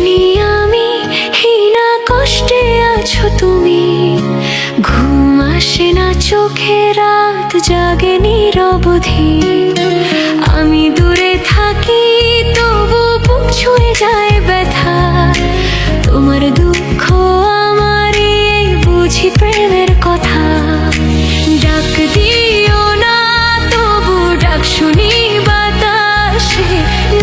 শুনি আমি হীনা কষ্টে আছো তুমি, ঘুম আসে না চোখে, রাত জাগে নিরবধি। আমি দূরে থাকি তবু বুক ছুঁয়ে যায় ব্যথা, তোমার দুঃখ আমারই এই বুঝি প্রেমের কথা। ডাক দিও না তবু ডাক শুনি বাতাসে,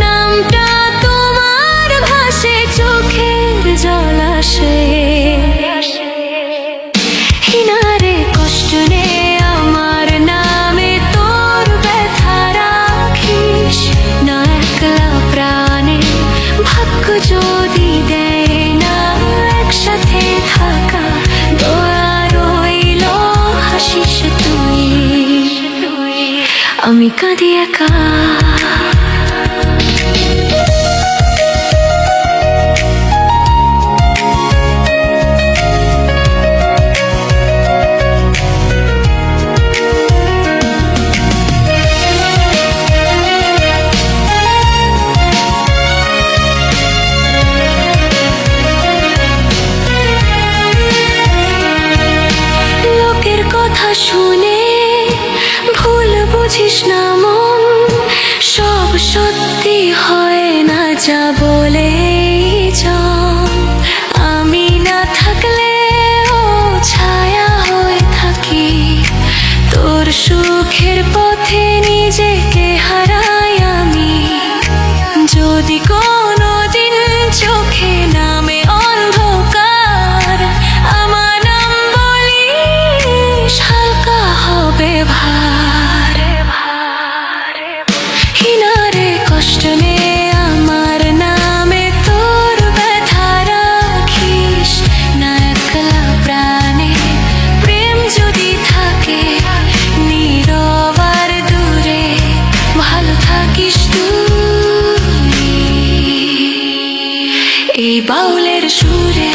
নামটা তোমার ভাসে চোখের জল আসে। হিনারে কষ্ট নে আমার নামে তোর ব্যথা রাখিস না একলা প্রাণে, ভাগ্য যদি দেয় না একসাথে থাকা, দয়া রইল হাসিস তুই, আমি কাঁদি একা। কথা শুনে ভুল বুঝিস না মন, সব সত্যি হয় না যা বলে জন। আমি না থাকলে ও ছায়া হয়ে থাকি, তোর সুখের পথে নিজেকে হারাই আমি। যদি কোনোদিন চোখে নামে অন্ধকার, আমার নাম বলিস হালকা হবে ভার। হিনারে কষ্ট নে আমার নামে তোর ব্যথা রাখিস না একলা প্রাণে, প্রেম যদি থাকে নীরব আর দূরে, ভালো থাকিস তুই এই বাউলের সুরে।